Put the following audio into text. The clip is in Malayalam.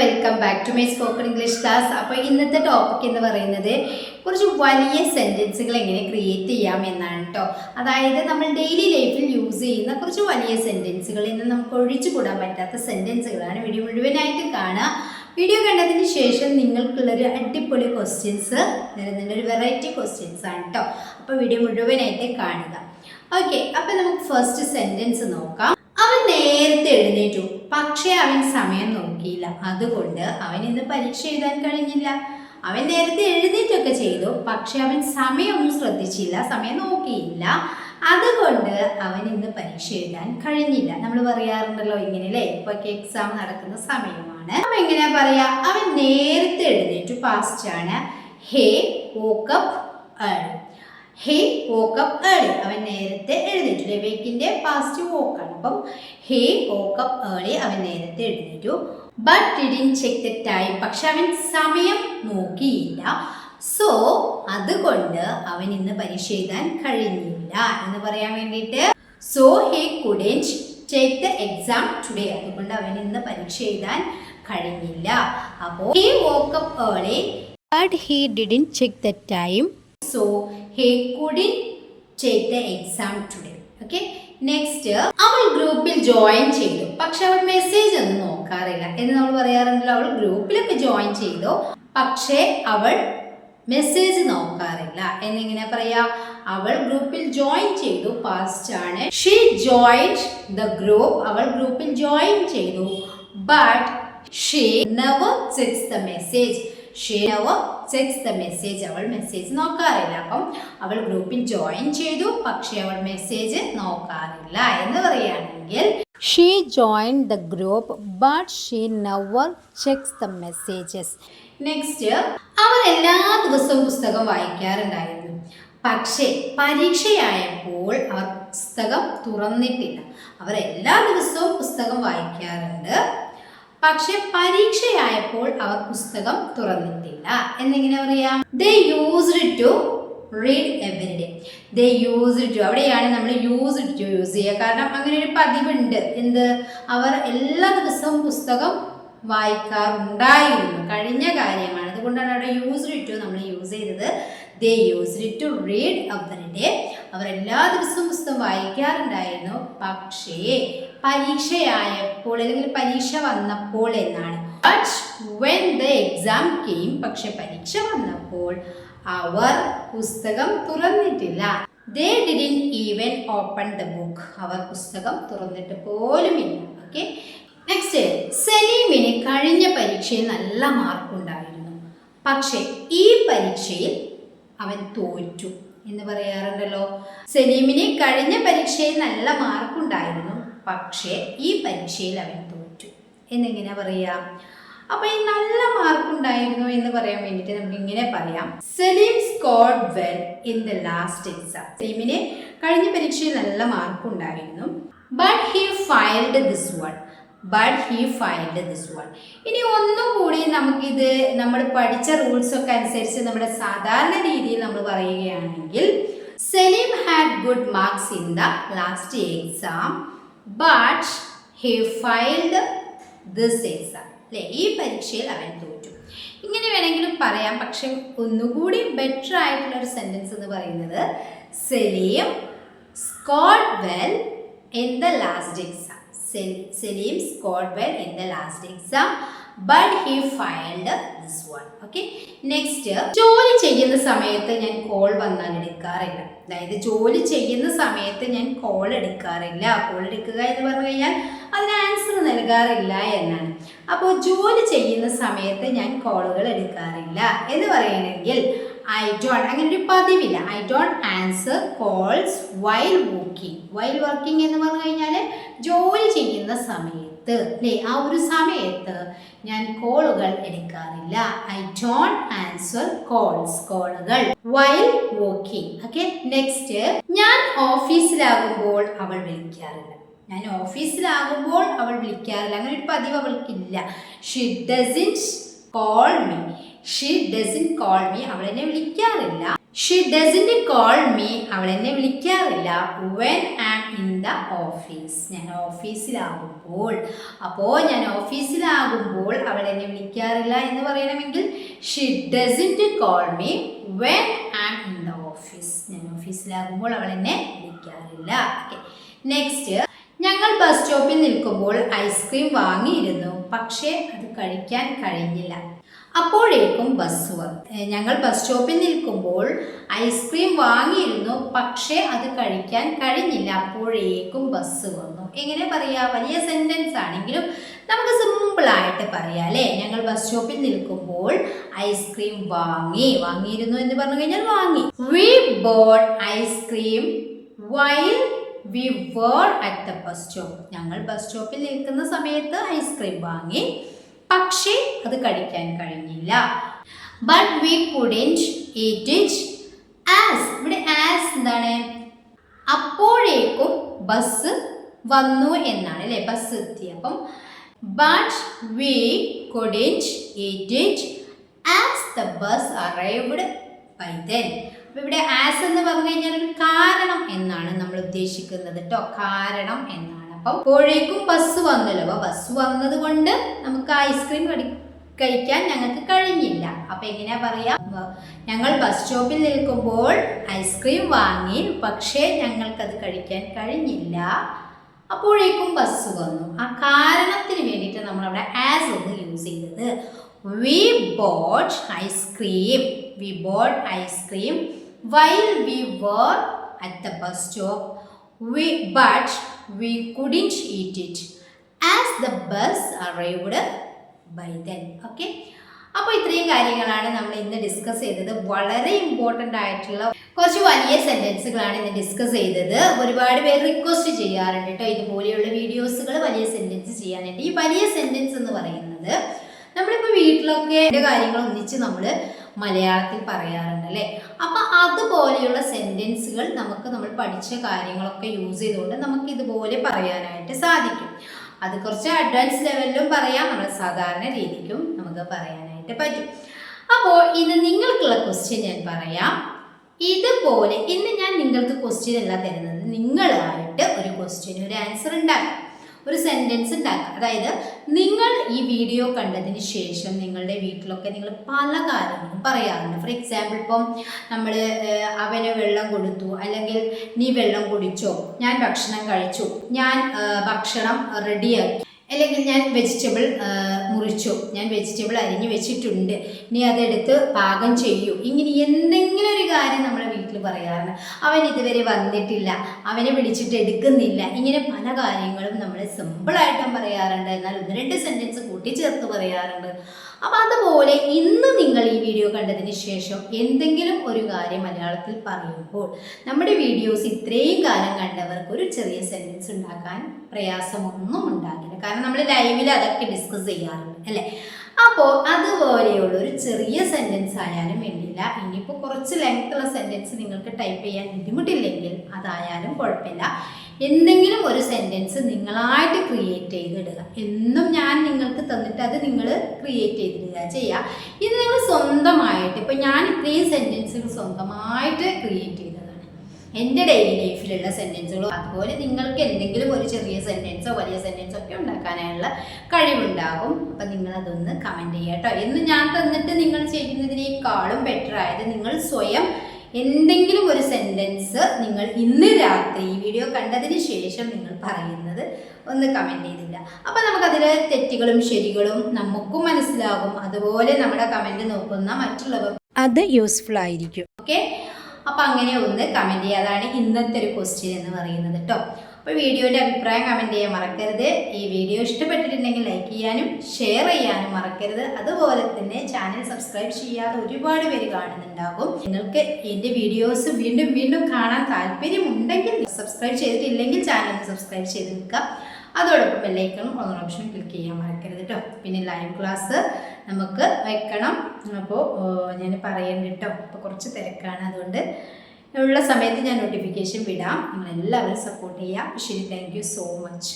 Welcome back to my spoken English class. അപ്പോൾ ഇന്നത്തെ ടോപ്പിക് എന്ന് പറയുന്നത് കുറച്ച് വലിയ സെൻറ്റൻസുകൾ എങ്ങനെ ക്രിയേറ്റ് ചെയ്യാം എന്നാണ് കേട്ടോ. അതായത് നമ്മൾ ഡെയിലി ലൈഫിൽ യൂസ് ചെയ്യുന്ന കുറച്ച് വലിയ സെൻറ്റൻസുകൾ, ഇന്ന് നമുക്ക് ഒഴിച്ചുകൂടാൻ പറ്റാത്ത സെൻറ്റൻസുകളാണ്. വീഡിയോ മുഴുവനായിട്ട് കാണുക. വീഡിയോ കണ്ടതിന് ശേഷം നിങ്ങൾക്കുള്ളൊരു അടിപൊളി ക്വസ്റ്റ്യൻസ് വരുന്നുണ്ട്, ഒരു വെറൈറ്റി ക്വസ്റ്റ്യൻസ് ആണ് കേട്ടോ. അപ്പോൾ വീഡിയോ മുഴുവനായിട്ട് കാണുക. ഓക്കെ, അപ്പോൾ നമുക്ക് ഫസ്റ്റ് സെൻറ്റൻസ് നോക്കാം. അവൻ നേരത്തെ എഴുന്നേറ്റു, പക്ഷേ അവൻ സമയം നോക്കിയില്ല, അതുകൊണ്ട് അവൻ ഇന്ന് പരീക്ഷ എഴുതാൻ കഴിഞ്ഞില്ല. അവൻ നേരത്തെ എഴുന്നേറ്റൊക്കെ ചെയ്തു, പക്ഷെ അവൻ സമയമൊന്നും ശ്രദ്ധിച്ചില്ല, സമയം നോക്കിയില്ല, അതുകൊണ്ട് അവൻ ഇന്ന് പരീക്ഷ എഴുതാൻ കഴിഞ്ഞില്ല. നമ്മൾ പറയാറുണ്ടല്ലോ ഇങ്ങനെ അല്ലേ, ഇപ്പൊ എക്സാം നടക്കുന്ന സമയമാണ്. അവൻ എങ്ങനെയാ പറയാ? അവൻ നേരത്തെ എഴുന്നേറ്റു, പാസ്റ്റ് ആണ്. ഹേ വോക്ക് അപ്പ് ഏർലി. ഹേ വോക്ക് അപ്പ് ഏർലി, അവൻ നേരത്തെ എഴുന്നേറ്റു. വേക്കിന്റെ പാസ്റ്റ് വോക്കാണ്. അപ്പം ഹേ വോക്ക് അപ്പ് ഏർലി, അവൻ നേരത്തെ എഴുന്നേറ്റു. But didn't check the time, പക്ഷെ അവൻ സമയം നോക്കിയില്ല. സോ അതുകൊണ്ട് അവൻ ഇന്ന് പരീക്ഷ എഴുതാൻ കഴിഞ്ഞില്ല എന്ന് പറയാൻ വേണ്ടിയിട്ട്. So he couldn't take the exam today, അതുകൊണ്ട് അവൻ ഇന്ന് പരീക്ഷ എഴുതാൻ കഴിഞ്ഞില്ല. അപ്പോൾ he woke up early but he didn't check the time, so he couldn't take the exam today. Okay, next, അവൾ ഗ്രൂപ്പിൽ ജോയിൻ ചെയ്തു, പക്ഷെ അവൾ മെസ്സേജ് ഒന്നും നോക്കാറില്ല എന്ന് നമ്മൾ പറയാറുണ്ടല്ലോ. അവൾ ഗ്രൂപ്പിലൊക്കെ ജോയിൻ ചെയ്തു, പക്ഷേ അവൾ മെസ്സേജ് നോക്കാറില്ല എന്നിങ്ങനെ പറയാ. അവൾ ഗ്രൂപ്പിൽ ജോയിൻ ചെയ്തു, പാസ്റ്റ് ആണ്. ഷീ ജോയിൻഡ് ദ ഗ്രൂപ്പ്, അവൾ ഗ്രൂപ്പിൽ ജോയിൻ ചെയ്തു, but she never checks the message. She never checks the message, അവൾ മെസ്സേജ് നോക്കാറില്ല. അപ്പം അവൾ ഗ്രൂപ്പിൽ ജോയിൻ ചെയ്തു, പക്ഷെ അവൾ മെസ്സേജ് നോക്കാറില്ല എന്ന് പറയുകയാണെങ്കിൽ she joined the group but she never checks the messages. Next, അവർ എല്ലാ ദിവസവും പുസ്തകം വായിക്കാറുണ്ടായിരുന്നു, പക്ഷേ പരീക്ഷയായപ്പോൾ അവർ പുസ്തകം തുറന്നിട്ടില്ല. അവർ എല്ലാ ദിവസവും പുസ്തകം വായിക്കാറുണ്ട്, പക്ഷെ പരീക്ഷയായപ്പോൾ അവർ പുസ്തകം തുറന്നിട്ടില്ല എന്നിങ്ങനെ പറയാം. They used to read every day. They used to, അവിടെയാണ് നമ്മൾ used to യൂസ് ചെയ്യുക. കാരണം അങ്ങനെ ഒരു പതിവുണ്ട്. എന്ത്? അവർ എല്ലാ ദിവസവും പുസ്തകം വായിക്കാറുണ്ടായിരുന്നു, കഴിഞ്ഞ കാര്യമാണ്. അതുകൊണ്ടാണ് അവിടെ used to നമ്മൾ യൂസ് ചെയ്തത്. They used to read every day. അവർ എല്ലാ ദിവസവും പുസ്തകം വായിക്കാറുണ്ടായിരുന്നു, പക്ഷേ പരീക്ഷയായപ്പോൾ അല്ലെങ്കിൽ പരീക്ഷ വന്നപ്പോൾ എന്നാണ്. But when the exam came, പക്ഷെ പരീക്ഷ വന്നപ്പോൾ അവർ പുസ്തകം തുറന്നിട്ടില്ല. They didn't even open the book. അവർ പുസ്തകം തുറന്നിട്ട് പോലുമില്ല. ഓക്കെ, നെക്സ്റ്റ്, സലീമിന് കഴിഞ്ഞ പരീക്ഷയിൽ നല്ല മാർക്കുണ്ടായിരുന്നു, പക്ഷെ ഈ പരീക്ഷയിൽ അവൻ തോറ്റു എന്ന് പറയാറുണ്ടല്ലോ. സലീമിന് കഴിഞ്ഞ പരീക്ഷയിൽ നല്ല മാർക്കുണ്ടായിരുന്നു, പക്ഷേ ഈ പരീക്ഷയിൽ അവൻ തോറ്റു എന്നിങ്ങനെ പറയാം. അപ്പൊ ഈ നല്ല മാർക്കുണ്ടായിരുന്നു എന്ന് പറയാൻ വേണ്ടിയിട്ട് നമുക്ക് ഇങ്ങനെ പറയാം. Salim scored well in the last exam. സലീമിന് കഴിഞ്ഞ പരീക്ഷയിൽ നല്ല മാർക്കുണ്ടായിരുന്നു, but he failed this one. But he failed this one. ഇനി ഒന്നും കൂടി നമുക്കിത് നമ്മൾ പഠിച്ച റൂൾസ് ഒക്കെ അനുസരിച്ച് നമ്മുടെ സാധാരണ രീതിയിൽ നമ്മൾ പറയുകയാണെങ്കിൽ, Salim had good marks in the last exam but he failed this exam. അല്ലേ, ഈ പരീക്ഷയിൽ അവൻ തോറ്റു. ഇങ്ങനെ വേണമെങ്കിലും പറയാം. പക്ഷെ ഒന്നുകൂടി ബെറ്റർ ആയിട്ടുള്ള ഒരു സെന്റൻസ് എന്ന് പറയുന്നത് Salim scored well in the last exam. Salim scored well in the last exam, but he failed this one. Okay, next, ജോലി ചെയ്യുന്ന സമയത്ത് ഞാൻ കോൾ വന്നാൽ എടുക്കാറില്ല. അതായത് ജോലി ചെയ്യുന്ന സമയത്ത് ഞാൻ കോൾ എടുക്കാറില്ല. കോൾ എടുക്കുക എന്ന് പറഞ്ഞു കഴിഞ്ഞാൽ അതിന് ആൻസർ നൽകാറില്ല എന്നാണ്. അപ്പോൾ ജോലി ചെയ്യുന്ന സമയത്ത് ഞാൻ കോളുകൾ എടുക്കാറില്ല എന്ന് പറയുകയാണെങ്കിൽ ഐ ഡോണ്ട്, അങ്ങനെ ഒരു പതിവില്ല. I don't answer calls while working. While working എന്ന് പറഞ്ഞു കഴിഞ്ഞാൽ ജോലി ചെയ്യുന്ന സമയത്ത്, അല്ലേ, ആ ഒരു സമയത്ത് ഞാൻ കോളുകൾ എടുക്കാറില്ല. ഐ ഡോണ്ട് ആൻസർ കോൾസ്, കോളുകൾ, വൈൽ വർക്കിംഗ്. ഓക്കെ, നെക്സ്റ്റ്, ഞാൻ ഓഫീസിലാകുമ്പോൾ അവൾ വിളിക്കാറില്ല. ഞാൻ ഓഫീസിലാകുമ്പോൾ അവൾ വിളിക്കാറില്ല, അങ്ങനെ ഒരു പതിവ് അവൾക്കില്ല. She doesn't call me. She doesn't call me, അവൾ എന്നെ വിളിക്കാറില്ല. ഷീ ഡസൻറ്റ് കോൾ മീ, അവൾ എന്നെ വിളിക്കാറില്ല. When I am in the office, ഞാൻ ഓഫീസിലാകുമ്പോൾ. അപ്പോൾ ഞാൻ ഓഫീസിലാകുമ്പോൾ അവൾ എന്നെ വിളിക്കാറില്ല എന്ന് പറയണമെങ്കിൽ she doesn't call me when I am in the office, ഞാൻ ഓഫീസിലാകുമ്പോൾ അവൾ എന്നെ വിളിക്കാറില്ല. ഓക്കെ, നെക്സ്റ്റ്, ഞങ്ങൾ ബസ് സ്റ്റോപ്പിൽ നിൽക്കുമ്പോൾ ഐസ്ക്രീം വാങ്ങിയിരുന്നു, പക്ഷേ അത് കഴിക്കാൻ കഴിഞ്ഞില്ല. അപ്പോഴേക്കും ബസ് വന്നു. ഞങ്ങൾ ബസ് സ്റ്റോപ്പിൽ നിൽക്കുമ്പോൾ ഐസ്ക്രീം വാങ്ങിയിരുന്നു, പക്ഷേ അത് കഴിക്കാൻ കഴിഞ്ഞില്ല. അപ്പോഴേക്കും ബസ് വന്നു. എങ്ങനെ പറയാ? വലിയ സെന്റൻസ് ആണെങ്കിലും നമുക്ക് സിമ്പിളായിട്ട് പറയാം അല്ലേ? ഞങ്ങൾ ബസ് സ്റ്റോപ്പിൽ നിൽക്കുമ്പോൾ ഐസ്ക്രീം വാങ്ങിയിരുന്നു എന്ന് പറഞ്ഞു കഴിഞ്ഞാൽ വാങ്ങി. We bought ice cream while we were at the bus stop, ഞങ്ങൾ ബസ് സ്റ്റോപ്പിൽ നിൽക്കുന്ന സമയത്ത് ഐസ്ക്രീം വാങ്ങി, പക്ഷേ അത് കഴിക്കാൻ കഴിഞ്ഞില്ല. But we couldn't eat it as, ഇവിടെ ആസ് എന്താണ്? അപ്പോഴേക്കും ബസ് വന്നു എന്നാണ് അല്ലേ? ബസ് എത്തി. അപ്പം but we couldn't eat it as the bus arrived by then. അപ്പോൾ ഇവിടെ ആസ് എന്ന് പറഞ്ഞു കഴിഞ്ഞാൽ ഒരു കാരണം എന്നാണ് നമ്മൾ ഉദ്ദേശിക്കുന്നത് കേട്ടോ, കാരണം എന്നാണ്. അപ്പം അപ്പോഴേക്കും ബസ് വന്നല്ലോ. അപ്പോൾ ബസ് വന്നത് കൊണ്ട് നമുക്ക് ഐസ്ക്രീം കഴിക്കാൻ ഞങ്ങൾക്ക് കഴിഞ്ഞില്ല. അപ്പം എങ്ങനെയാ പറയാ? ഞങ്ങൾ ബസ് സ്റ്റോപ്പിൽ നിൽക്കുമ്പോൾ ഐസ്ക്രീം വാങ്ങി, പക്ഷേ ഞങ്ങൾക്കത് കഴിക്കാൻ കഴിഞ്ഞില്ല. അപ്പോഴേക്കും ബസ് വന്നു. ആ കാരണത്തിന് വേണ്ടിയിട്ട് നമ്മൾ അവിടെ ആസ് ഒന്ന് യൂസ് ചെയ്തത്. We bought ice cream, we bought ice cream while we were at the bus stop, but we couldn't eat it as the bus arrived by then. Okay, അപ്പോൾ ഇത്രയും കാര്യങ്ങളാണ് നമ്മൾ ഇന്ന് ഡിസ്കസ് ചെയ്തത്. വളരെ ഇമ്പോർട്ടൻ്റ് ആയിട്ടുള്ള കുറച്ച് വലിയ സെൻറ്റൻസുകളാണ് ഇന്ന് ഡിസ്കസ് ചെയ്തത്. ഒരുപാട് പേര് റിക്വസ്റ്റ് ചെയ്യാറുണ്ട് കേട്ടോ ഇതുപോലെയുള്ള വീഡിയോസുകൾ വലിയ സെൻറ്റൻസ് ചെയ്യാനായിട്ട്. ഈ വലിയ സെൻറ്റൻസ് എന്ന് പറയുന്നത് നമ്മളിപ്പോൾ വീട്ടിലൊക്കെ കാര്യങ്ങൾ ഒന്നിച്ച് നമ്മൾ മലയാളത്തിൽ പറയാറുണ്ട് അല്ലേ? അപ്പം അതുപോലെയുള്ള സെൻറ്റൻസുകൾ നമ്മൾ പഠിച്ച കാര്യങ്ങളൊക്കെ യൂസ് ചെയ്തുകൊണ്ട് നമുക്ക് ഇതുപോലെ പറയാനായിട്ട് സാധിക്കും. അത് കുറച്ച് അഡ്വാൻസ് ലെവലിലും പറയാം, നമ്മൾ സാധാരണ രീതിക്കും നമുക്ക് പറയാനായിട്ട് പറ്റും. അപ്പോൾ ഇന്ന് നിങ്ങൾക്കുള്ള ക്വസ്റ്റ്യൻ ഞാൻ പറയാം. ഇതുപോലെ ഇന്ന് ഞാൻ നിങ്ങൾക്ക് ക്വസ്റ്റ്യൻ അല്ല തരുന്നത്, നിങ്ങളായിട്ട് ഒരു ക്വസ്റ്റ്യൻ, ഒരു ആൻസർ ഉണ്ടാക്കാം, ഒരു സെൻറ്റൻസ് ഉണ്ടാക്കുക. അതായത് നിങ്ങൾ ഈ വീഡിയോ കണ്ടതിന് ശേഷം നിങ്ങളുടെ വീട്ടിലൊക്കെ നിങ്ങൾ പല കാര്യങ്ങളും പറയാറുണ്ട്. ഫോർ എക്സാമ്പിൾ, ഇപ്പം നമ്മൾ അവന് വെള്ളം കൊടുത്തു, അല്ലെങ്കിൽ നീ വെള്ളം കുടിച്ചോ, ഞാൻ ഭക്ഷണം കഴിച്ചു, ഞാൻ ഭക്ഷണം റെഡിയാക്കി, അല്ലെങ്കിൽ ഞാൻ വെജിറ്റബിൾ മുറിച്ചു, ഞാൻ വെജിറ്റബിൾ അരിഞ്ഞു വെച്ചിട്ടുണ്ട്, നീ അതെടുത്ത് പാകം ചെയ്യൂ. ഇങ്ങനെ എന്തെങ്കിലും ഒരു കാര്യം നമ്മുടെ വീട്ടിൽ പറയാറുണ്ട്. അവൻ ഇതുവരെ വന്നിട്ടില്ല, അവനെ വിളിച്ചിട്ട് എടുക്കുന്നില്ല, ഇങ്ങനെ പല കാര്യങ്ങളും നമ്മൾ സിമ്പിളായിട്ടും പറയാറുണ്ട്. എന്നാൽ ഒന്ന് രണ്ട് സെൻറ്റൻസ് കൂട്ടിച്ചേർത്ത് പറയാറുണ്ട്. അപ്പം അതുപോലെ ഇന്ന് നിങ്ങൾ ഈ വീഡിയോ കണ്ടതിന് ശേഷം എന്തെങ്കിലും ഒരു കാര്യം മലയാളത്തിൽ പറയുമ്പോൾ നമ്മുടെ വീഡിയോസ് ഇത്രയും കാലം കണ്ടവർക്ക് ഒരു ചെറിയ സെൻറ്റൻസ് ഉണ്ടാക്കാൻ പ്രയാസമൊന്നും ഉണ്ടാകില്ല. കാരണം നമ്മൾ ലൈവിൽ അതൊക്കെ ഡിസ്കസ് ചെയ്യാറുണ്ട് അല്ലേ? അപ്പോൾ അതുപോലെയുള്ള ഒരു ചെറിയ സെൻറ്റൻസ് ആയാലും വേണ്ടിയില്ല. ഇനിയിപ്പോൾ കുറച്ച് ലെങ്ത്തുള്ള സെൻറ്റൻസ് നിങ്ങൾക്ക് ടൈപ്പ് ചെയ്യാൻ ബുദ്ധിമുട്ടില്ലെങ്കിൽ അതായാലും കുഴപ്പമില്ല. എന്തെങ്കിലും ഒരു സെൻറ്റൻസ് നിങ്ങളായിട്ട് ക്രിയേറ്റ് ചെയ്തിടുക. എന്നും ഞാൻ നിങ്ങൾക്ക് തന്നിട്ട് അത് നിങ്ങൾ ക്രിയേറ്റ് ചെയ്തിടുക ചെയ്യുക. ഇത് നിങ്ങൾ സ്വന്തമായിട്ട്, ഇപ്പം ഞാൻ ഇത്രയും സെൻറ്റൻസുകൾ സ്വന്തമായിട്ട് ക്രിയേറ്റ് ചെയ്തതാണ്, എൻ്റെ ഡെയിലി ലൈഫിലുള്ള സെൻറ്റൻസുകളോ. അതുപോലെ നിങ്ങൾക്ക് എന്തെങ്കിലും ഒരു ചെറിയ സെൻറ്റൻസോ വലിയ സെൻറ്റൻസോ ഒക്കെ ഉണ്ടാക്കാനുള്ള കഴിവുണ്ടാകും. അപ്പം നിങ്ങളതൊന്ന് കമൻറ്റ് ചെയ്യുക കേട്ടോ. എന്ന് ഞാൻ തന്നിട്ട് നിങ്ങൾ ചെയ്യുന്നതിനേക്കാളും ബെറ്റർ ആയത് നിങ്ങൾ സ്വയം എന്തെങ്കിലും ഒരു സെൻറ്റൻസ് നിങ്ങൾ ഇന്ന് രാത്രി ഈ വീഡിയോ കണ്ടതിന് ശേഷം നിങ്ങൾ പറയുന്നത് ഒന്ന് കമൻറ്റ് ചെയ്തില്ല. അപ്പോൾ നമുക്കതിൽ തെറ്റുകളും ശരികളും നമുക്കും മനസ്സിലാകും. അതുപോലെ നമ്മുടെ കമൻറ്റ് നോക്കുന്ന മറ്റുള്ളവർ അത് യൂസ്ഫുൾ ആയിരിക്കും. ഓക്കെ, അപ്പോൾ അങ്ങനെ ഒന്ന് കമൻറ്റ് ചെയ്യുക. അതാണ് ഇന്നത്തെ ഒരു ക്വസ്റ്റ്യൻ എന്ന് പറയുന്നത് കേട്ടോ. അപ്പോൾ വീഡിയോയുടെ അഭിപ്രായം കമൻറ്റ് ചെയ്യാൻ മറക്കരുത്. ഈ വീഡിയോ ഇഷ്ടപ്പെട്ടിട്ടുണ്ടെങ്കിൽ ലൈക്ക് ചെയ്യാനും ഷെയർ ചെയ്യാനും മറക്കരുത്. അതുപോലെ തന്നെ ചാനൽ സബ്സ്ക്രൈബ് ചെയ്യാതെ ഒരുപാട് പേര് കാണുന്നുണ്ടാകും. നിങ്ങൾക്ക് എൻ്റെ വീഡിയോസ് വീണ്ടും വീണ്ടും കാണാൻ താല്പര്യമുണ്ടെങ്കിൽ, സബ്സ്ക്രൈബ് ചെയ്തിട്ടില്ലെങ്കിൽ ചാനൽ സബ്സ്ക്രൈബ് ചെയ്ത് നിൽക്കുക. അതോടൊപ്പം ബെല്ലൈക്കണും ഓൺ ഓപ്ഷൻ ക്ലിക്ക് ചെയ്യാൻ മറക്കരുത് കേട്ടോ. പിന്നെ ലൈവ് ക്ലാസ് നമുക്ക് വെക്കണം. അപ്പോൾ ഞാൻ പറയണ്ട കേട്ടോ. അപ്പോൾ കുറച്ച് തിരക്കാണ്, അതുകൊണ്ട് ഉള്ള സമയത്ത് ഞാൻ നോട്ടിഫിക്കേഷൻ വിടാം. നിങ്ങളെല്ലാവരും സപ്പോർട്ട് ചെയ്യാം. ശരി, താങ്ക് യു സോ മച്ച്.